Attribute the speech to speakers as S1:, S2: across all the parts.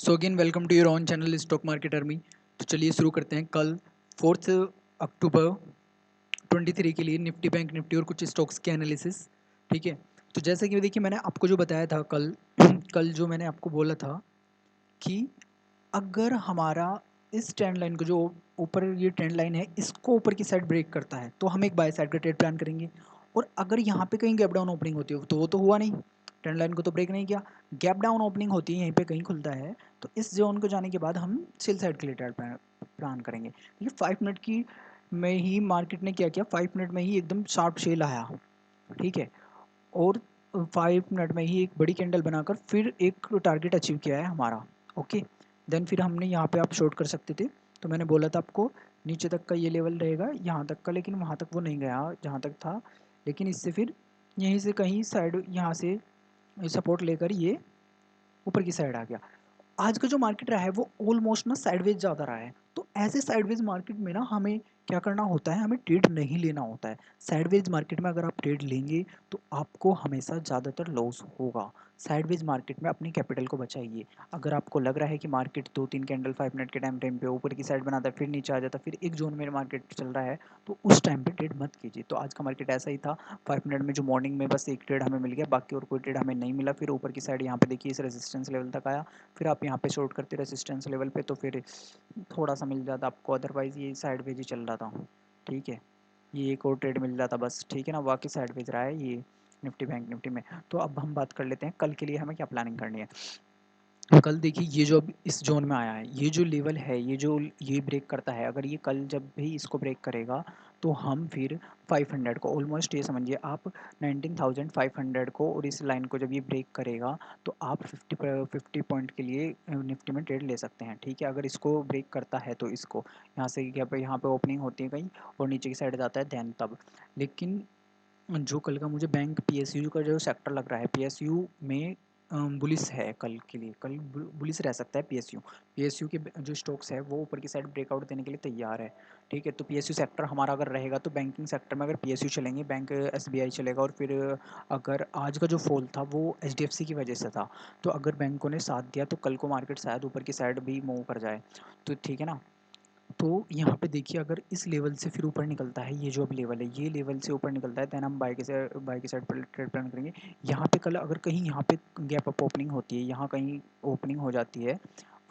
S1: So again welcome to your own channel stock market army. तो चलिए शुरू करते हैं। कल 4 अक्टूबर 23 के लिए निफ्टी बैंक निफ्टी और कुछ स्टॉक्स के एनालिसिस। ठीक है, तो जैसे कि देखिए मैंने आपको जो बताया था कल कल जो मैंने आपको बोला था कि अगर हमारा इस ट्रेंड लाइन को जो ऊपर ये ट्रेंड लाइन है इसको ऊपर की साइड ब्रेक करता है तो हम एक बाय साइड का ट्रेड प्लान करेंगे। और अगर यहाँ पे कहीं गैप डाउन ओपनिंग होती है तो वो तो हुआ नहीं, ट्रेंड लाइन को तो ब्रेक नहीं किया, गैप डाउन ओपनिंग होती है यहीं पे कहीं खुलता है तो इस जोन को जाने के बाद हम सेल साइड के लिए ट्रेड प्लान करेंगे। देखिए 5 मिनट की में ही मार्केट ने क्या किया, 5 मिनट में ही एकदम शार्प शेल आया। ठीक है, और 5 मिनट में ही एक बड़ी कैंडल बनाकर फिर एक टारगेट अचीव किया है हमारा। ओके, देन फिर हमने यहाँ पे आप शॉर्ट कर सकते थे। तो मैंने बोला था आपको नीचे तक का ये लेवल रहेगा यहाँ तक का, लेकिन वहाँ तक वो नहीं गया जहाँ तक था, लेकिन इससे फिर यहीं से कहीं साइड यहाँ से सपोर्ट लेकर ये ऊपर की साइड आ गया। आज का जो मार्केट रहा है वो ऑलमोस्ट ना साइडवेज ज़्यादा रहा है। तो ऐसे साइडवेज मार्केट में ना हमें क्या करना होता है, हमें ट्रेड नहीं लेना होता है। साइडवेज मार्केट में अगर आप ट्रेड लेंगे तो आपको हमेशा ज़्यादातर लॉस होगा। साइडवेज मार्केट में अपनी कैपिटल को बचाइए। अगर आपको लग रहा है कि मार्केट 2-3 कैंडल 5 मिनट के टाइम पे ऊपर की साइड बनाता है फिर नीचे आ जाता है फिर एक जोन में मार्केट चल रहा है तो उस टाइम पे ट्रेड मत कीजिए। तो आज का मार्केट ऐसा ही था। 5 मिनट में जो मॉर्निंग में बस एक ट्रेड हमें मिल गया, बाकी और कोई ट्रेड हमें नहीं मिला। फिर ऊपर की साइड यहाँ पे देखिए इस रेजिस्टेंस लेवल तक आया, फिर आप यहाँ पे शॉर्ट करते रेजिस्टेंस लेवल पे तो फिर थोड़ा सा मिल जाता आपको, अदरवाइज़ ये साइडवेज ही चल रहा था। ठीक है, ये एक और ट्रेड मिल जाता बस। ठीक है ना, बाकी साइडवेज रहा है ये निफ्टी बैंक निफ्टी में। तो अब हम बात कर लेते हैं कल के लिए हमें क्या प्लानिंग करनी है। कल देखिए ये जो अब इस जोन में आया है, ये जो लेवल है, ये ब्रेक करता है, अगर ये कल जब भी इसको ब्रेक करेगा तो हम फिर 500 को ऑलमोस्ट ये समझिए आप 19,500 को, और इस लाइन को जब ये ब्रेक करेगा तो आप 50 पॉइंट के लिए निफ्टी में ट्रेड ले सकते हैं। ठीक है, अगर इसको ब्रेक करता है तो इसको यहाँ से यहाँ पे ओपनिंग होती है कहीं और नीचे की साइड जाता है दैन तब। लेकिन जो कल का मुझे बैंक पीएसयू का जो सेक्टर लग रहा है, पीएसयू में बुलिस है कल के लिए, कल बुलिस रह सकता है पीएसयू। पीएसयू के जो स्टॉक्स है वो ऊपर की साइड ब्रेकआउट देने के लिए तैयार है। ठीक है, तो पीएसयू सेक्टर हमारा अगर रहेगा तो बैंकिंग सेक्टर में अगर पीएसयू चलेंगे, बैंक एसबीआई चलेगा। और फिर अगर आज का जो फॉल था वो एचडीएफसी की वजह से था, तो अगर बैंकों ने साथ दिया तो कल को मार्केट शायद ऊपर की साइड भी मूव कर जाए। तो ठीक है ना, तो यहाँ पे देखिए अगर इस लेवल से फिर ऊपर निकलता है, ये जो अब लेवल है ये लेवल से ऊपर निकलता है देन हम बाय की साइड पर ट्रेड प्लान करेंगे। यहाँ पे कल अगर कहीं यहाँ पे गैप अप ओपनिंग होती है, यहाँ कहीं ओपनिंग हो जाती है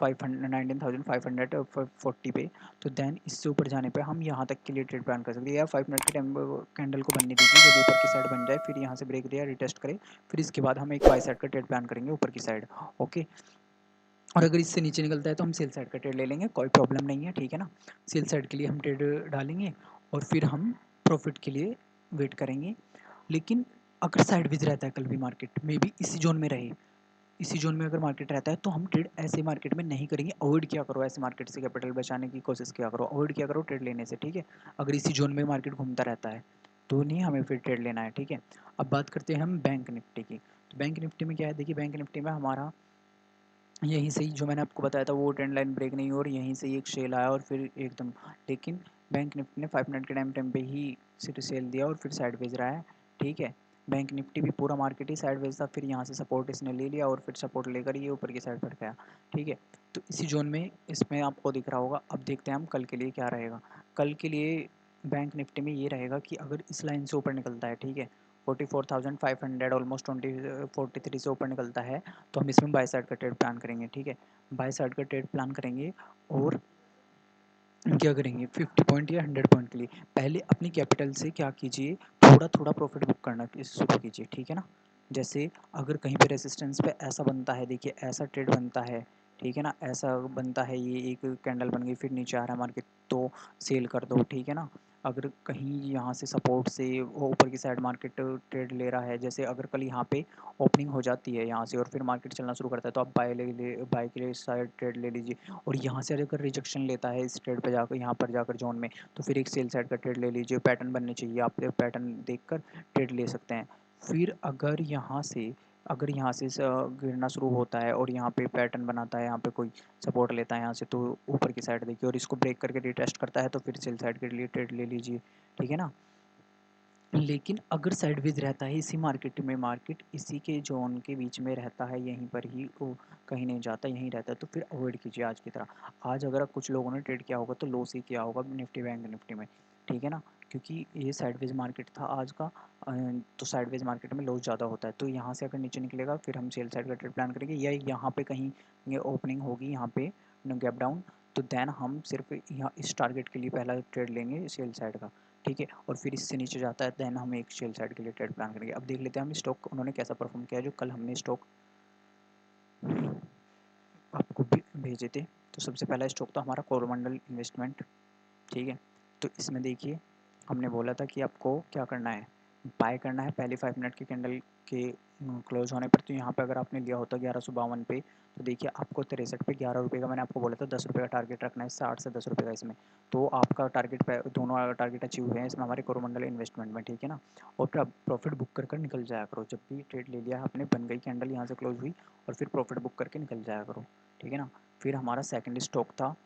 S1: 19,540 पे, तो देन इससे ऊपर जाने पे हम यहाँ तक के लिए ट्रेड प्लान कर सकते हैं। या 5 मिनट के टाइम कैंडल को बनने दीजिए, जब ऊपर की साइड बन जाए फिर यहाँ से ब्रेक दिया रिटेस्ट करें, फिर इसके बाद हम एक बाय साइड का ट्रेड प्लान करेंगे ऊपर की साइड। ओके, और अगर इससे नीचे निकलता है तो हम सेल साइड का ट्रेड ले लेंगे, कोई प्रॉब्लम नहीं है। ठीक है ना, सेल साइड के लिए हम ट्रेड डालेंगे और फिर हम प्रॉफिट के लिए वेट करेंगे। लेकिन अगर साइडवेज रहता है कल भी मार्केट में भी इसी जोन में रहे, इसी जोन में अगर मार्केट रहता है तो हम ट्रेड ऐसे मार्केट में नहीं करेंगे। अवॉइड किया करो ऐसे मार्केट से, कैपिटल बचाने की कोशिश किया करो, अवॉइड किया करो ट्रेड लेने से। ठीक है, अगर इसी जोन में मार्केट घूमता रहता है तो नहीं हमें फिर ट्रेड लेना है। ठीक है, अब बात करते हैं हम बैंक निफ्टी की। तो बैंक निफ्टी में क्या है, देखिए बैंक निफ्टी में हमारा यहीं से ही जो मैंने आपको बताया था वो ट्रेंड लाइन ब्रेक नहीं हुई और यहीं से ही एक शेल आया और फिर एकदम, लेकिन बैंक निफ्टी ने 5 मिनट के टाइम पे ही सिर्फ सेल दिया और फिर साइडवेज रहा है। ठीक है, बैंक निफ्टी भी पूरा मार्केट ही साइडवेज था, फिर यहाँ से सपोर्ट इसने ले लिया और फिर सपोर्ट लेकर ये ऊपर की साइड पर गया। ठीक है, तो इसी जोन में इसमें आपको दिख रहा होगा। अब देखते हैं हम कल के लिए क्या रहेगा। कल के लिए बैंक निफ्टी में ये रहेगा कि अगर इस लाइन से ऊपर निकलता है, ठीक है, 44,500 ऑलमोस्ट 43 से ऊपर निकलता है तो हम इसमें बाय साइड का ट्रेड प्लान करेंगे। ठीक है, बाय साइड का ट्रेड प्लान करेंगे और क्या करेंगे 50 पॉइंट या 100 पॉइंट के लिए पहले अपनी कैपिटल से क्या कीजिए, थोड़ा थोड़ा प्रॉफिट बुक करना शुरू कीजिए। ठीक है ना, जैसे अगर कहीं पे रेसिस्टेंस पे ऐसा बनता है, देखिए ऐसा ट्रेड बनता है, ठीक है ना, ऐसा बनता है, ये एक कैंडल बन गई फिर नीचे आ रहा है मार्केट तो सेल कर दो। ठीक है ना, अगर कहीं यहाँ से सपोर्ट से वो ऊपर की साइड मार्केट ट्रेड ले रहा है, जैसे अगर कल यहाँ पे ओपनिंग हो जाती है यहाँ से और फिर मार्केट चलना शुरू करता है तो आप बाय के लिए साइड ट्रेड ले लीजिए। और यहाँ से अगर रिजेक्शन लेता है इस ट्रेड पे जाकर, यहाँ पर जाकर जोन में, तो फिर एक सेल साइड का ट्रेड ले लीजिए। पैटर्न बनने चाहिए, आप पैटर्न देखकर ट्रेड ले सकते हैं। फिर अगर यहाँ से गिरना शुरू होता है और यहाँ पे पैटर्न बनाता है, यहाँ पे कोई सपोर्ट लेता है यहाँ से, तो ऊपर की साइड देखिए और इसको ब्रेक करके रिटेस्ट करता है तो फिर सेल साइड के लिए ट्रेड ले लीजिए। ठीक है ना,
S2: लेकिन अगर साइडवेज रहता है इसी मार्केट में, मार्केट इसी के जोन के बीच में रहता है, यहीं पर ही वो कहीं नहीं जाता, यहीं रहता है, तो फिर अवॉइड कीजिए आज की तरह। आज अगर कुछ लोगों ने ट्रेड किया होगा तो लॉस ही किया होगा निफ्टी बैंक निफ्टी में, ठीक है ना, क्योंकि ये साइडवेज मार्केट था आज का। तो साइडवेज मार्केट में लॉस ज़्यादा होता है, तो यहाँ से अगर नीचे निकलेगा फिर हम सेल साइड का ट्रेड प्लान करेंगे, या यहाँ पे कहीं ये ओपनिंग होगी यहाँ पे गैप डाउन, तो देन हम सिर्फ यहाँ इस टारगेट के लिए पहला ट्रेड लेंगे सेल साइड का, ठीक है। और फिर इससे नीचे जाता है देन हम एक सेल साइड के लिए ट्रेड प्लान करेंगे। अब देख लेते हैं हम स्टॉक उन्होंने कैसा परफॉर्म किया जो कल हमने स्टॉक आपको भेजे थे। तो सबसे पहला स्टॉक था हमारा कोरोमंडल इन्वेस्टमेंट, ठीक है। तो इसमें देखिए हमने बोला था कि आपको क्या करना है, बाय करना है पहले 5 मिनट के कैंडल के क्लोज होने पर। तो यहाँ पे अगर आपने लिया होता 1152 पे, तो देखिए आपको 63 पे 11 रुपये का, मैंने आपको बोला था 10 रुपये का टारगेट रखना है, 60 से 10 रुपये का इसमें। तो आपका टारगेट दोनों टारगेट अचीव हुए हैं इसमें हमारे कोरोमंडल इन्वेस्टमेंट में, ठीक है ना। और फिर आप प्रॉफिट बुक कर निकल जाया करो, जब भी ट्रेड ले लिया आपने, बन गई कैंडल यहाँ से क्लोज हुई, और फिर प्रॉफिट बुक करके निकल जाया करो, ठीक है ना। फिर हमारा सेकेंड स्टॉक था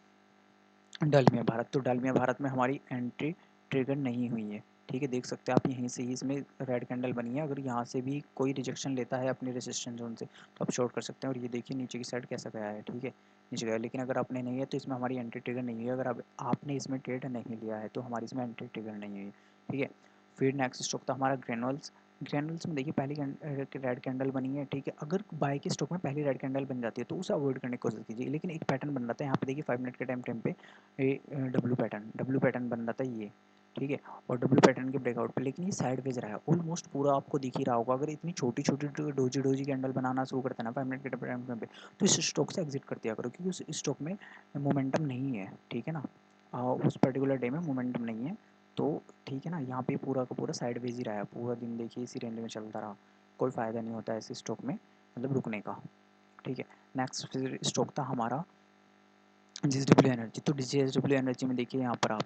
S2: डालमिया भारत। तो डालमिया भारत में हमारी एंट्री ट्रिगर नहीं हुई है, ठीक है। देख सकते हैं आप यहीं से ही इसमें रेड कैंडल बनी है, अगर यहाँ से भी कोई रिजेक्शन लेता है अपने रेजिस्टेंस जोन से तो आप शॉर्ट कर सकते हैं। और ये देखिए नीचे की साइड कैसा गया है, ठीक है, नीचे गया। लेकिन अगर आपने नहीं है तो इसमें हमारी एंट्री ट्रिगर नहीं हुई है, अगर आपने इसमें ट्रेड नहीं लिया है तो हमारी इसमें एंट्री ट्रिगर नहीं हुई है, ठीक है। फिर नेक्स्ट स्टॉक था हमारा ग्रेनुअल्स। ग्रेनुअल्स में देखिए पहली रेड कैंडल बनी है, ठीक है। अगर बाय के स्टॉक में पहली रेड कैंडल बन जाती है तो उसे अवॉइड करने की कोशिश कीजिए, लेकिन एक पैटर्न बन रहा था यहाँ पे, देखिए 5 मिनट के टाइम फ्रेम पे डब्ल्यू पैटर्न बन रहा था ये, ठीक है। और डब्ल्यू पैटर्न के ब्रेकआउट पे, लेकिन ये साइडवेज रहा है ऑलमोस्ट पूरा, आपको दिख ही रहा होगा। अगर इतनी छोटी छोटी डोजी डोजी कैंडल बनाना शुरू करते हैं ना 5 मिनट के टाइम फ्रेम पे, तो इस स्टॉक से एग्जिट कर दिया करो, क्योंकि उस स्टॉक में मोमेंटम नहीं है, ठीक है ना। उस पर्टिकुलर डे में मोमेंटम नहीं है, तो ठीक है ना। यहाँ पे पूरा का पूरा साइडवेज ही रहा है पूरा दिन, देखिए इसी रेंज में चलता रहा, कोई फ़ायदा नहीं होता ऐसे स्टॉक में मतलब रुकने का, ठीक है। नेक्स्ट फिर स्टॉक था हमारा JSW एनर्जी। तो JSW एनर्जी में देखिए यहाँ पर आप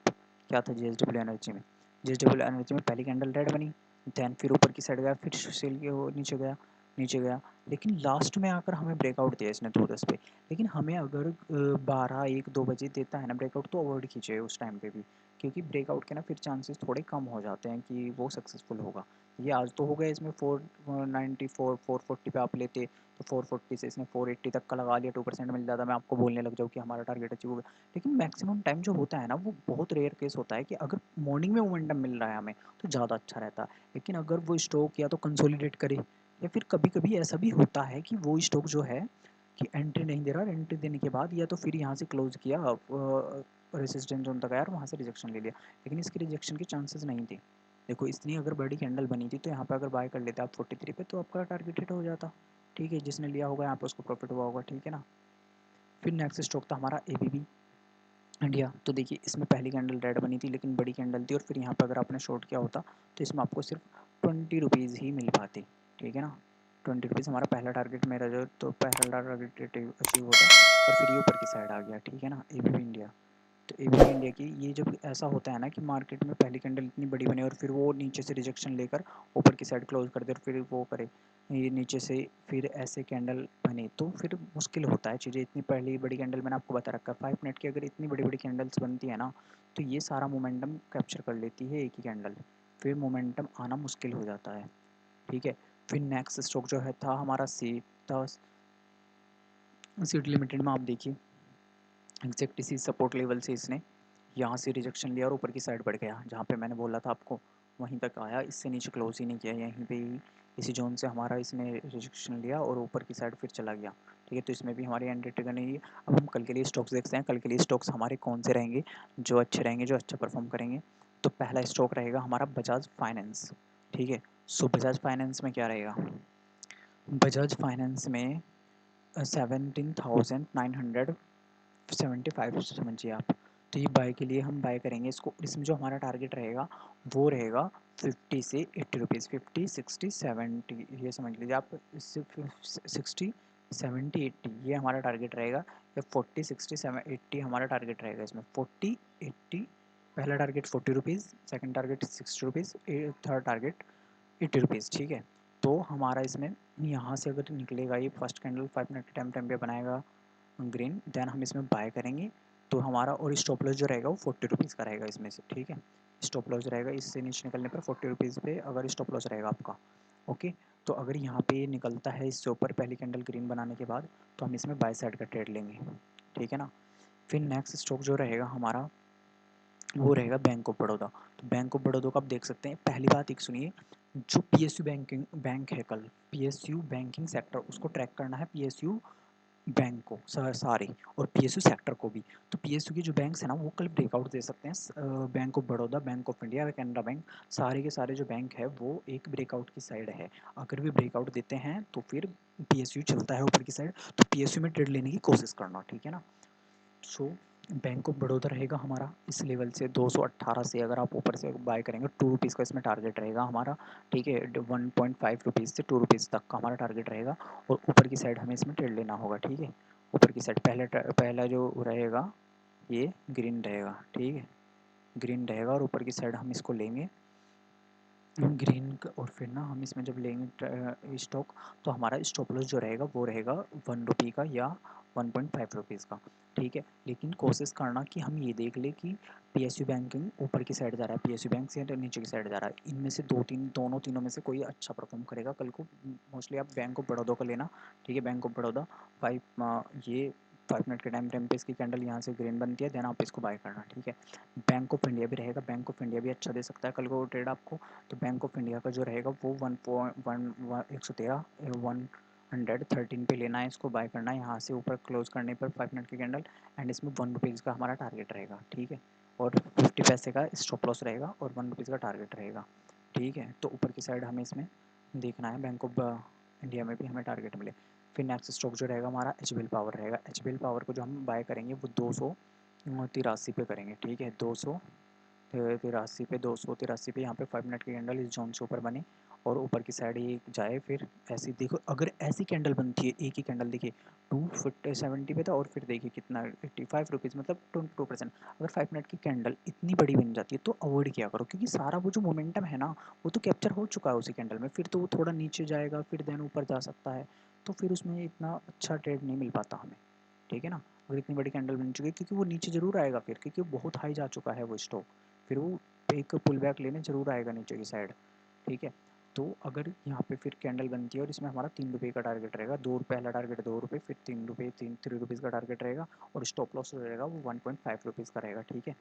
S2: क्या था JSW एनर्जी में, JSW एनर्जी में पहली कैंडल रेड बनी, देन फिर ऊपर की साइड गया, फिर सेल के वो नीचे गया, नीचे गया, लेकिन लास्ट में आकर हमें ब्रेकआउट दिया इसने 2:10 पे। लेकिन हमें अगर 12 1 2 बजे देता है ना ब्रेकआउट, तो अवॉइड कीजिए उस टाइम पे भी, क्योंकि ब्रेकआउट के ना फिर चांसेस थोड़े कम हो जाते हैं कि वो सक्सेसफुल होगा। ये आज तो हो गया इसमें 494 440 पे आप लेते, तो 440 से इसने 480 तक का लगा लिया, 2% मिल जाता, मैं आपको बोलने लग जाऊँ कि हमारा टारगेट अचीव हो गया। लेकिन मैक्सिमम टाइम जो होता है ना, वो बहुत रेयर केस होता है कि अगर मॉर्निंग में मोमेंटम मिल रहा है हमें तो ज़्यादा अच्छा रहता है। लेकिन अगर वो स्टॉक या तो कंसोलिडेट करे, या फिर कभी कभी ऐसा भी होता है कि वो स्टॉक जो है कि एंट्री नहीं दे रहा, एंट्री देने के बाद या तो फिर यहाँ से क्लोज किया रेसिस्टेंस जोन तक आया और वहाँ से रिजेक्शन ले लिया, लेकिन इसके रिजेक्शन के चांसेस नहीं थे। देखो इतनी अगर बड़ी कैंडल बनी थी तो यहाँ पे अगर बाय कर लेते आप 43 पे, तो आपका टारगेट हिट हो जाता, ठीक है। जिसने लिया होगा यहाँ पे उसको प्रॉफिट हुआ होगा, ठीक है ना। फिर नेक्स्ट स्टॉक था हमारा ABB इंडिया। तो देखिए इसमें पहली कैंडल रेड बनी थी लेकिन बड़ी कैंडल थी, और फिर यहाँ पे अगर आपने शॉर्ट किया होता तो इसमें आपको सिर्फ 20 रुपीज़ ही मिल पाती, ठीक है ना। 20 रुपीज़ हमारा पहला टारगेट, मेरा जो तो पहला टारगेट अचीव होता, और फिर ये ऊपर की साइड आ गया, ठीक है ना ABB इंडिया। तो ABB इंडिया की ये जब ऐसा होता है ना कि मार्केट में पहली कैंडल इतनी बड़ी बने और फिर वो नीचे से रिजेक्शन लेकर ऊपर की साइड क्लोज कर दे और फिर वो करे ये नीचे से फिर ऐसे कैंडल बने, तो फिर मुश्किल होता है चीज़ें। इतनी पहली बड़ी कैंडल मैंने आपको बता रखा है 5 मिनट की, अगर इतनी बड़ी बड़ी कैंडल्स बनती है ना, तो ये सारा मोमेंटम कैप्चर कर लेती है एक ही कैंडल, फिर मोमेंटम आना मुश्किल हो जाता है, ठीक है। फिर नेक्स्ट स्टॉक जो है था हमारा सीट था, सीट लिमिटेड में आप देखिए एग्जैक्ट इसी सपोर्ट लेवल से इसने यहाँ से रिजेक्शन लिया और ऊपर की साइड बढ़ गया, जहाँ पे मैंने बोला था आपको वहीं तक आया, इससे नीचे क्लोज ही नहीं किया, यहीं पे ही इसी जोन से हमारा इसने रिजेक्शन लिया और ऊपर की साइड फिर चला गया, ठीक है। तो इसमें भी हमारी एंट्री ट्रिगर नहीं है। अब हम कल के लिए स्टॉक्स देखते हैं, कल के लिए स्टॉक्स हमारे कौन से रहेंगे जो अच्छे रहेंगे, जो अच्छा परफॉर्म करेंगे। तो पहला स्टॉक रहेगा हमारा बजाज फाइनेंस, ठीक है। सो बजाज फाइनेंस में क्या रहेगा, बजाज फाइनेंस में 17,975 समझिए आप। तो ये बाय के लिए हम बाय करेंगे इसको, इसमें जो हमारा टारगेट रहेगा वो रहेगा 50 से 80 रुपीज़, 50 60 70 ये समझ लीजिए आप, इससे 60 70 80 ये हमारा टारगेट रहेगा, या 40 60 80 हमारा टारगेट रहेगा। इसमें 40 80 पहला target 40 rupees, second target 60 rupees, third target 80 rupees, ठीक है। तो हमारा इसमें यहाँ से अगर निकलेगा ये फर्स्ट कैंडल 5 मिनट के टाइम पे बनाएगा ग्रीन, देन हम इसमें बाय करेंगे, तो हमारा और स्टॉप लॉस जो रहेगा वो 40 रुपीज़ का रहेगा इसमें से, ठीक है। स्टॉप लॉस रहेगा, इससे नीचे निकलने पर 40 रुपीज़ पे अगर स्टॉप लॉस रहेगा आपका। ओके, तो अगर यहाँ पे निकलता है इससे ऊपर पहली कैंडल ग्रीन बनाने के बाद, तो हम इसमें बाय साइड का ट्रेड लेंगे, ठीक है ना। फिर नेक्स्ट स्टॉक जो रहेगा हमारा वो रहेगा बैंक ऑफ बड़ौदा। तो बैंक ऑफ बड़ौदा को आप देख सकते हैं, पहली बात एक सुनिए, जो पीएसयू बैंक है, कल पीएसयू बैंकिंग सेक्टर उसको ट्रैक करना है, पीएसयू बैंक को सारे, और पीएसयू सेक्टर को भी। तो पीएसयू के जो बैंक्स हैं ना वो कल ब्रेकआउट दे सकते हैं, bank of Baroda, bank of India, Canara bank, सारे के सारे जो बैंक है वो एक ब्रेकआउट की साइड है। अगर भी ब्रेकआउट देते हैं तो फिर पीएसयू चलता है ऊपर की साइड, तो पीएसयू में ट्रेड लेने की कोशिश करना, ठीक है ना। सो बैंक ऑफ बड़ौदा रहेगा हमारा इस लेवल से 218 से, अगर आप ऊपर से बाय करेंगे 2 रुपीज़ का इसमें टारगेट रहेगा हमारा, ठीक है। 1.5 रुपीज़ से 2 रुपीज़ तक का हमारा टारगेट रहेगा, और ऊपर की साइड हमें इसमें ट्रेड लेना होगा, ठीक है। ऊपर की साइड पहला जो रहेगा ये ग्रीन रहेगा, ठीक है, ग्रीन रहेगा, और ऊपर की साइड हम इसको लेंगे ग्रीन, और फिर ना हम इसमें जब लेंगे स्टॉक, तो हमारा स्टॉप लॉस जो रहेगा वो रहेगा 1 रुपये का या 1.5 रुपीज़ का, ठीक है। लेकिन कोशिश करना कि हम ये देख ले कि पीएसयू बैंकिंग ऊपर की साइड जा रहा है, पीएसयू बैंक से नीचे की साइड जा रहा है, इनमें से दोनों तीनों में से कोई अच्छा परफॉर्म करेगा कल को। मोस्टली आप बैंक ऑफ बड़ौदा का लेना, ठीक है। बैंक ऑफ बड़ौदा ये 5 मिनट के टाइम पे इसकी कैंडल यहाँ से ग्रीन बनती है, देन आप इसको बाय करना, ठीक है। बैंक ऑफ इंडिया भी रहेगा, बैंक ऑफ इंडिया भी अच्छा दे सकता है कल को ट्रेड आपको। तो बैंक ऑफ इंडिया का जो रहेगा वो 113 पे लेना है, इसको बाय करना है यहाँ से ऊपर क्लोज करने पर 5 मिनट की कैंडल, एंड इसमें 1 रुपीज़ का हमारा टारगेट रहेगा, ठीक है। और 50 पैसे का स्टॉप लॉस रहेगा, और 1 रुपीज़ का टारगेट रहेगा, ठीक है। तो ऊपर की साइड हमें इसमें देखना है, बैंक ऑफ इंडिया में भी हमें टारगेट मिले। फिर नेक्स्ट स्टॉक जो रहेगा हमारा एचबीएल पावर रहेगा, एचबीएल पावर को जो हम बाय करेंगे वो 283 पे करेंगे, ठीक है। 283 पे यहाँ पे 5 मिनट की कैंडल इस जोन से ऊपर बने, और ऊपर की साइड ये जाए, फिर ऐसी देखो, अगर ऐसी कैंडल बनती है, एक ही कैंडल देखिए 270 पे था, और फिर देखिए कितना 85 रुपीज़, मतलब 22%। अगर 5 मिनट की कैंडल इतनी बड़ी बन जाती है तो अवॉइड किया करो, क्योंकि सारा वो जो मोमेंटम है ना वो तो कैप्चर हो चुका है उसी कैंडल में, फिर तो वो थोड़ा नीचे जाएगा, फिर देन ऊपर जा सकता है, तो फिर उसमें इतना अच्छा ट्रेड नहीं मिल पाता हमें, ठीक है ना। अगर इतनी बड़ी कैंडल बन चुकी है, क्योंकि वो नीचे ज़रूर आएगा फिर, क्योंकि वो बहुत हाई जा चुका है वो स्टॉक, फिर वो एक पुल बैक लेने ज़रूर आएगा नीचे की साइड, ठीक है। तो अगर यहाँ पे फिर कैंडल बनती है और इसमें हमारा 3 रुपये का टारगेट रहेगा, पहला टारगेट 2 रुपये, फिर 3 रुपये, 3 रुपीज़ का टारगेट रहेगा, और स्टॉप लॉस रहेगा वो 1.5 रुपीज़ का रहेगा, ठीक है।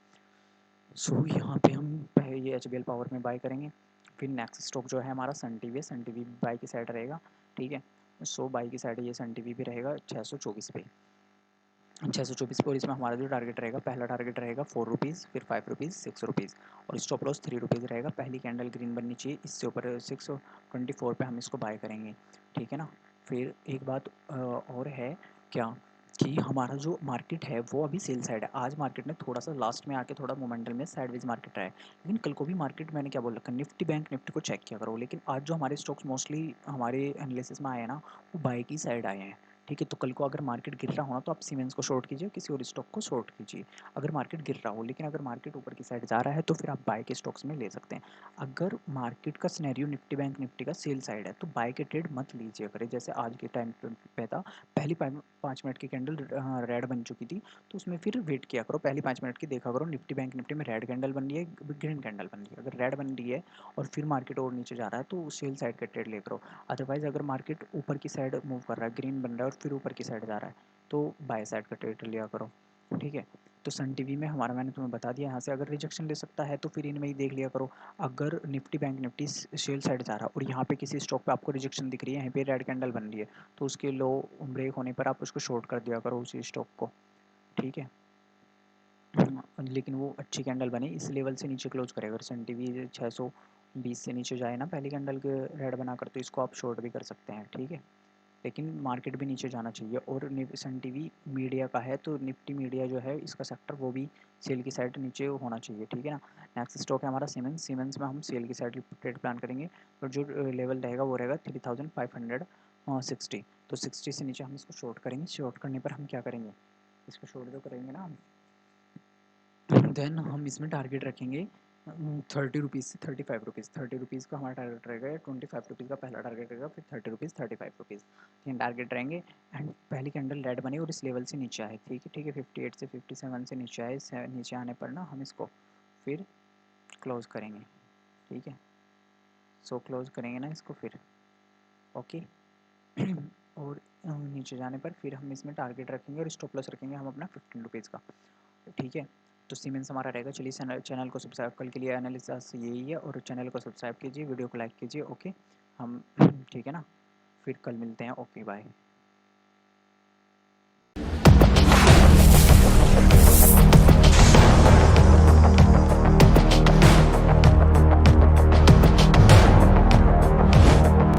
S2: सो यहाँ पे हम ये एच पावर में बाय करेंगे। फिर नेक्स्ट स्टॉक जो है हमारा सन टी वी है, सन टी वी बाई की साइड रहेगा, ठीक है। सो बाई की साइड ये सन टी वी भी रहेगा 624 पे, 624 पे, और इसमें हमारा जो टारगेट रहेगा, पहला टारगेट रहेगा 4 रुपीज़, फिर 5 रुपीज़, 6 रुपीज़, और स्टॉप लॉस 3 रुपीज़ रहेगा। पहली कैंडल ग्रीन बननी चाहिए, इससे ऊपर 624 पे हम इसको बाय करेंगे, ठीक है ना। फिर एक बात और है क्या, कि हमारा जो मार्केट है वो अभी सेल साइड है, आज मार्केट ने थोड़ा सा लास्ट में आके थोड़ा मोमेंटल में साइडवेज मार्केट रहा है, लेकिन कल को भी मार्केट, मैंने क्या बोल रखा, निफ्टी बैंक निफ्टी को चेक किया करो, लेकिन आज जो हमारे स्टॉक्स मोस्टली हमारे एनालिसिस में आए हैं ना वो बाय की साइड आए हैं, ठीक है। तो कल को अगर मार्केट गिर रहा हो ना तो आप सीमेंस को शॉर्ट कीजिए, किसी और स्टॉक को शॉर्ट कीजिए अगर मार्केट गिर रहा हो, लेकिन अगर मार्केट ऊपर की साइड जा रहा है तो फिर आप बाय के स्टॉक्स में ले सकते हैं। अगर मार्केट का सिनेरियो निफ्टी बैंक निफ्टी का सेल साइड है तो बाय के ट्रेड मत लीजिए करें, जैसे आज के टाइम पे था, पहली 5 मिनट की कैंडल रेड बन चुकी थी, तो उसमें फिर वेट किया करो, पहली 5 मिनट की देखा करो, निफ्टी बैंक निफ्टी में रेड कैंडल बन रही है, ग्रीन कैंडल बन रही है, अगर रेड बन रही है और फिर मार्केट और नीचे जा रहा है तो सेल साइड का ट्रेड ले करो। अदरवाइज़ अगर मार्केट ऊपर की साइड मूव कर रहा है, ग्रीन बन रहा है और फिर ऊपर की साइड जा रहा है, तो बाय साइड का ट्रेड लिया करो, ठीक है। तो सन टीवी में हमारा मैंने तुम्हें बता दिया, यहाँ से अगर रिजेक्शन ले सकता है तो फिर इनमें ही देख लिया करो। अगर Nifty bank Nifty sell side जा रहा है और यहाँ पे किसी स्टॉक पे आपको रिजेक्शन दिख रही है, यहाँ पे रेड कैंडल बन रही है, तो उसके लो ब्रेक होने पर आप उसको शॉर्ट कर दिया करो उसी स्टॉक को, ठीक है। लेकिन वो अच्छी कैंडल बने, इस लेवल से नीचे क्लोज करेगा, अगर सन टीवी 620 से नीचे जाए ना पहली कैंडल के रेड बनाकर, तो इसको आप शॉर्ट भी कर सकते हैं, ठीक है। लेकिन मार्केट भी नीचे जाना चाहिए, और सन टीवी मीडिया का है तो निफ्टी मीडिया जो है इसका सेक्टर वो भी सेल की साइड नीचे होना चाहिए, ठीक है ना। नेक्स्ट स्टॉक है हमारा सीमेंस, सीमेंस में हम सेल की साइड ट्रेड प्लान करेंगे, और जो लेवल रहेगा वो रहेगा 3560, तो 60 से नीचे हम इसको शॉर्ट करेंगे, शॉर्ट करने पर हम क्या करेंगे, इसको शॉर्ट जो करेंगे ना हम, देन हम इसमें टारगेट रखेंगे 30 रुपीज़ से 35 रुपीज़, 30 रुपीज़ का हमारा टारगेट रहेगा, 25 रुपीज़ का पहला टारगेट रहेगा, फिर 30 रुपीज़, 35 रुपीज़, तीन टारगेट रहेंगे। एंड पहली कैंडल रेड बनी और इस लेवल से नीचे आए, ठीक है, ठीक है, 58 से 57 से नीचे आए, नीचे आने पर ना हम इसको फिर क्लोज़ करेंगे, ठीक है। सो क्लोज़ करेंगे ना इसको फिर, ओके। और नीचे जाने पर फिर हम इसमें टारगेट रखेंगे और स्टॉप लॉस रखेंगे हम अपना 15 रुपीज़ का, ठीक है। तो सीमेंस हमारा रहेगा। चलिए चैनल को सब्सक्राइब, कल के लिए एनालिसिस यही है, और चैनल को सब्सक्राइब कीजिए, वीडियो को लाइक कीजिए, ओके। हम ठीक है ना, फिर कल मिलते हैं, ओके बाय।